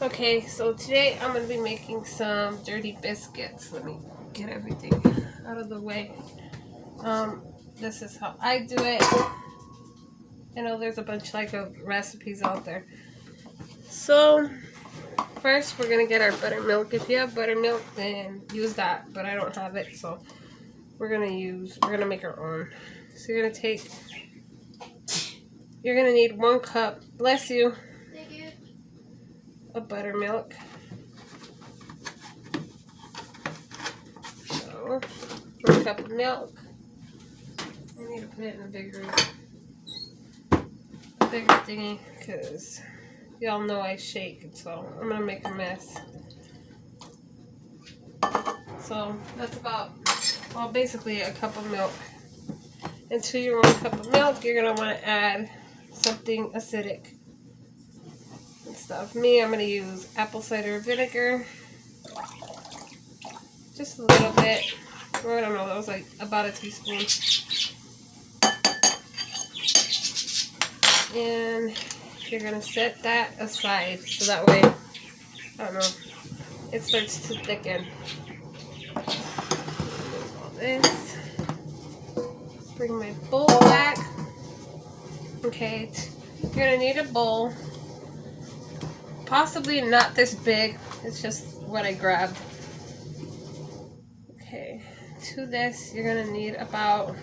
Okay, so today I'm going to be making some dirty biscuits. Let me get everything out of the way. This is how I do it. I know there's a bunch of recipes out there. So, first we're going to get our buttermilk. If you have buttermilk, then use that, but I don't have it, so we're going to make our own. So you're going to need 1 cup, bless you, of buttermilk. So, 1 cup of milk. I need to put it in a bigger thingy because y'all know I shake, so I'm gonna make a mess. So that's about, well, basically a cup of milk. And to your 1 cup of milk, you're gonna want to add something acidic and stuff. I'm gonna use apple cider vinegar, just a little bit. Or I don't know, that was like about a teaspoon. And you're going to set that aside so that way, I don't know, it starts to thicken. All this. Bring my bowl back. Okay, you're going to need a bowl. Possibly not this big, it's just what I grabbed. Okay, to this you're going to need about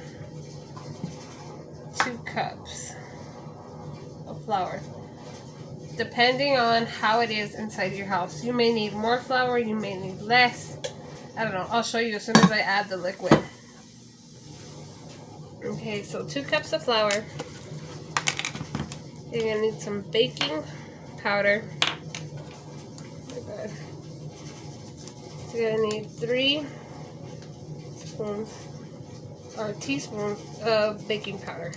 2 cups of flour. Depending on how it is inside your house. You may need more flour, you may need less. I don't know. I'll show you as soon as I add the liquid. Okay, so 2 cups of flour. You're going to need some baking powder. Oh my God. So you're going to need 3 spoons or teaspoons of baking powder.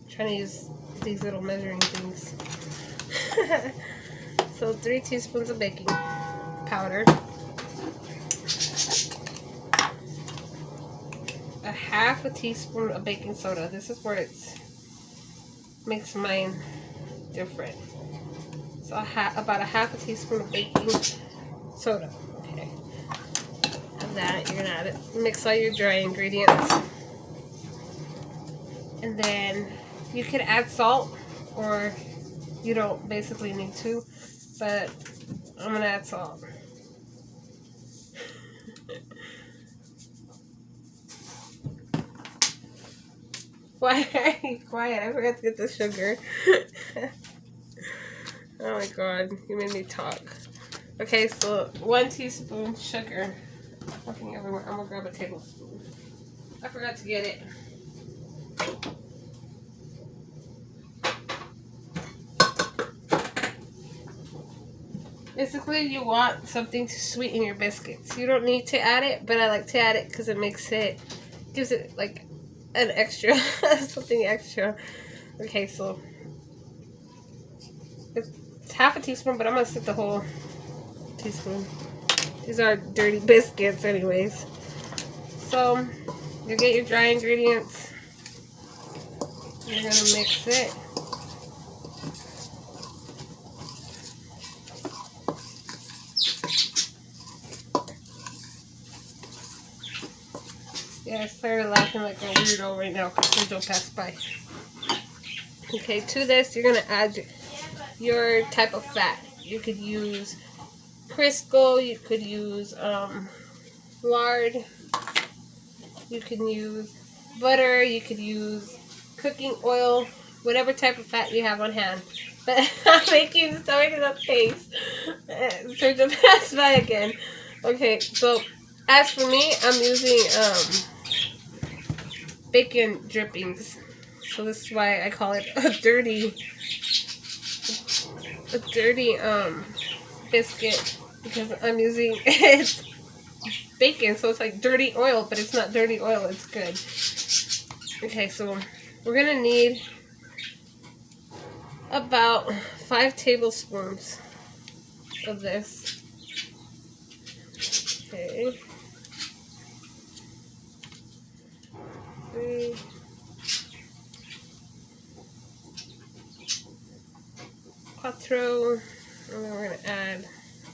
I'm trying to use these little measuring things. So 3 teaspoons of baking powder, a half a teaspoon of baking soda. This is where it makes mine different. So about a half a teaspoon of baking soda. Okay. And that you're gonna add it. Mix all your dry ingredients, and then you can add salt, or you don't basically need to, but I'm gonna add salt. Why are you quiet? I forgot to get the sugar. Oh my God, you made me talk. Okay, so 1 teaspoon sugar. Nothing everywhere. I'm gonna grab a tablespoon. I forgot to get it. Basically, you want something to sweeten your biscuits. You don't need to add it, but I like to add it because it gives it like an extra, something extra. Okay, so it's half a teaspoon, but I'm gonna stick the whole teaspoon. These are dirty biscuits anyways. So, you get your dry ingredients. You're gonna mix it. Yeah, I started laughing like a weirdo right now because Joe passed by. Okay, to this, you're going to add your type of fat. You could use Crisco, you could use lard, you can use butter, you could use cooking oil, whatever type of fat you have on hand. But I'm making so many of face. Start to pass by again. Okay, so as for me, I'm using bacon drippings. So this is why I call it a dirty biscuit, because I'm using it's bacon, so it's like dirty oil, but it's not dirty oil, it's good. Okay, so we're gonna need about 5 tablespoons of this. Okay. 3, 4, And then we're going to add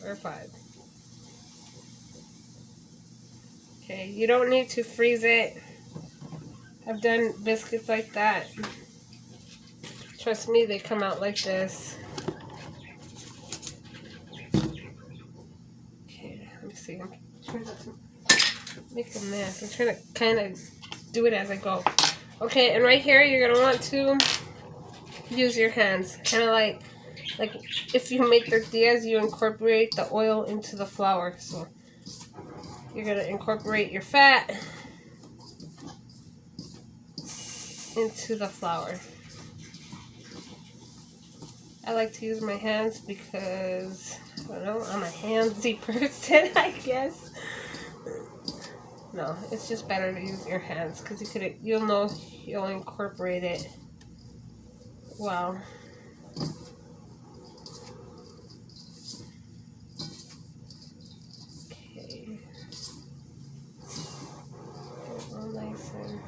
our 5. Okay, you don't need to freeze it. I've done biscuits like that. Trust me, they come out like this. Okay, let me see. I'm trying not to make a mess. I'm trying to kind of do it as I go. Okay, and right here, you're going to want to use your hands. Kind of like if you make tortillas, you incorporate the oil into the flour. So you're going to incorporate your fat into the flour. I like to use my hands because, I don't know, I'm a handsy person, I guess. No, it's just better to use your hands because you'll know you'll incorporate it well. Okay. Get it all nice and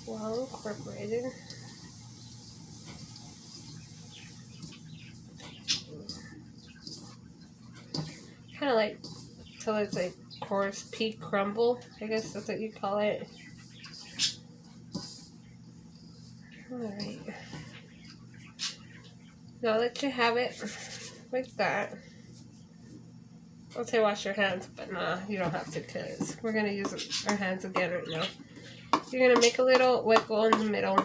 well incorporated. Kind of like till it's like coarse pea crumble. I guess that's what you call it. Alright. Now that you have it like that, I'll say wash your hands, but nah, you don't have to because we're going to use our hands again right now. You're going to make a little wiggle in the middle.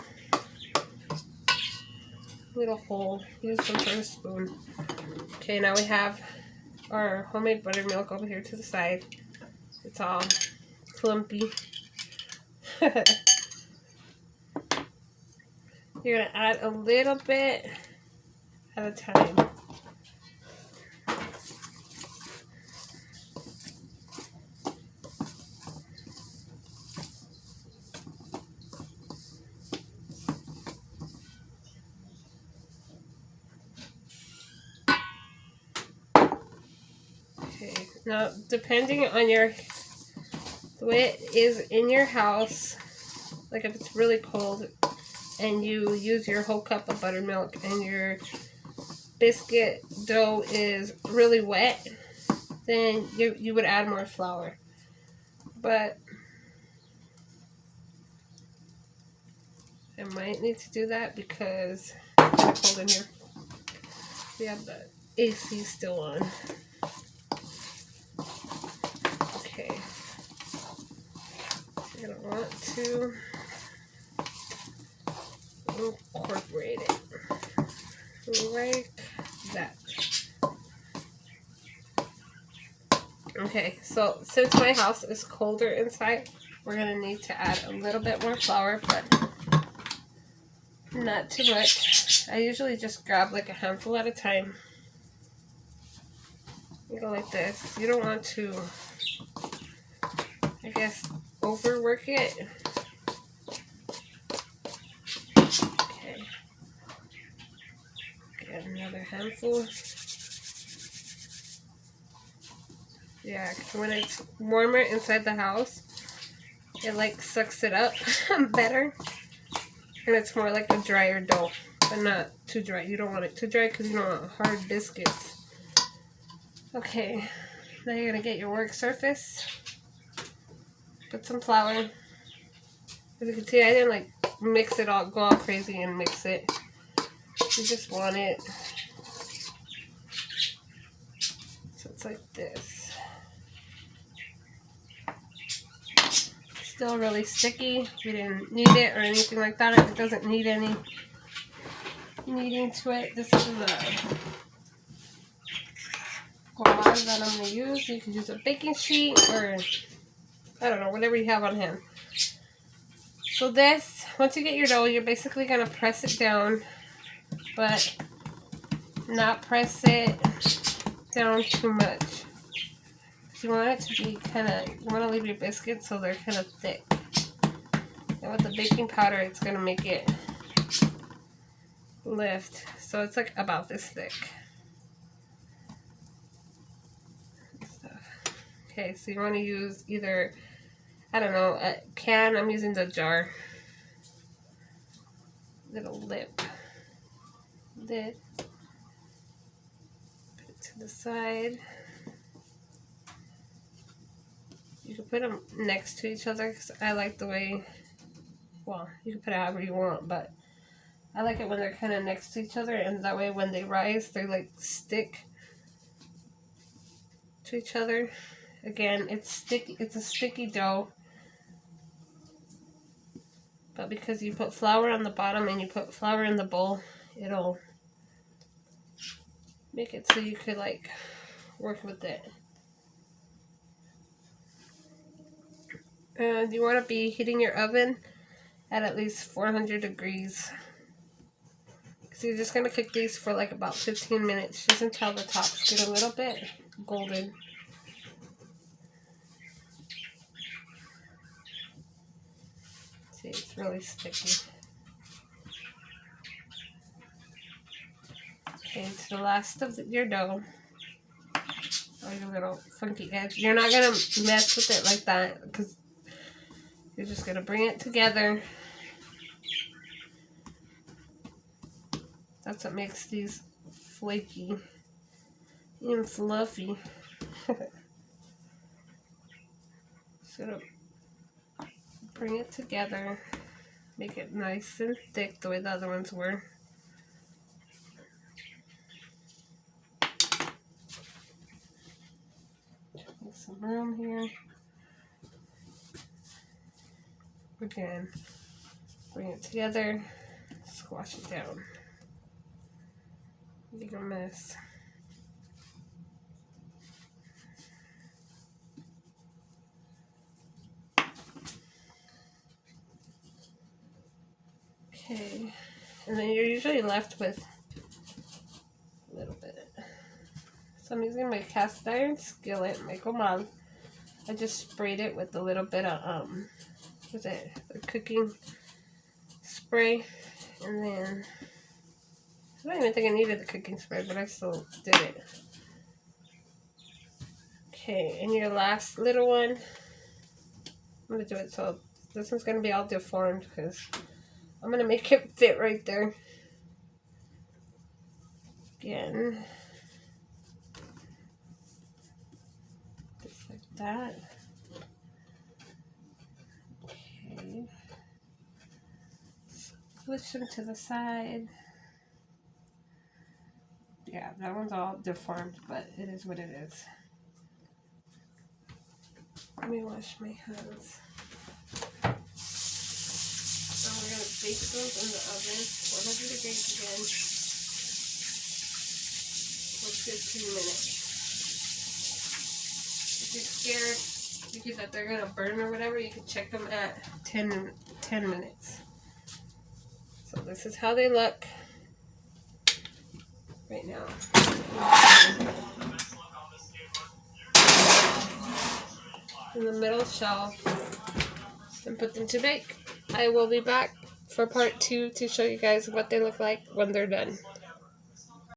Little hole. Use some sort of spoon. Okay, now we have our homemade buttermilk over here to the side. It's all clumpy. You're going to add a little bit at a time. Okay, now depending on the way it is in your house, like if it's really cold and you use your whole cup of buttermilk and your biscuit dough is really wet, then you would add more flour. But I might need to do that because it's kind of cold in here. We have the AC still on. Okay. You're going to want to incorporate it like that. Okay, so since my house is colder inside, we're going to need to add a little bit more flour, but not too much. I usually just grab like a handful at a time. You go like this. You don't want to, I guess, overwork it. Okay. Get another handful. Yeah, when it's warmer inside the house, it like sucks it up better. And it's more like a drier dough, but not too dry. You don't want it too dry because you don't want hard biscuits. Okay, now you're going to get your work surface. Put some flour. As you can see, I didn't like mix it all, go all crazy and mix it. You just want it. So it's like this. Still really sticky. We didn't knead it or anything like that. It doesn't need any kneading to it. This is the gauze that I'm going to use. You can use a baking sheet or, I don't know, whatever you have on hand. So this, once you get your dough, you're basically going to press it down, but not press it down too much. You want it to be kind of, you want to leave your biscuits so they're kind of thick. And with the baking powder, it's going to make it lift. So it's like about this thick. Okay, so you want to use either, I don't know, a can. I'm using the jar. Little lid. to the side. You can put them next to each other because I like the way, well, you can put it however you want, but I like it when they're kind of next to each other, and that way when they rise, they like stick to each other. Again, it's sticky. It's a sticky dough, but because you put flour on the bottom and you put flour in the bowl, it'll make it so you could like work with it. And you want to be heating your oven at least 400 degrees. So you're just going to cook these for like about 15 minutes, just until the tops get a little bit golden. See, it's really sticky. Okay, to the last of your dough. Oh, your little funky edge. You're not going to mess with it like that, because you're just going to bring it together. That's what makes these flaky and fluffy. So bring it together. Make it nice and thick the way the other ones were. Make some room here. Again, bring it together, squash it down. Make a mess. Okay, and then you're usually left with a little bit. So I'm using my cast iron skillet, my comal. I just sprayed it with a little bit of what's it? The cooking spray, and then I don't even think I needed the cooking spray, but I still did it. Okay, and your last little one, I'm gonna do it so this one's gonna be all deformed because I'm gonna make it fit right there. Again, just like that. Okay, switch them to the side. Yeah, that one's all deformed, but it is what it is. Let me wash my hands. So we're going to bake those in the oven, 400 degrees again, for 15 minutes. If you're scared because that they're going to burn or whatever, you can check them at 10 minutes. So this is how they look right now. In the middle shelf and put them to bake. I will be back for part 2 to show you guys what they look like when they're done.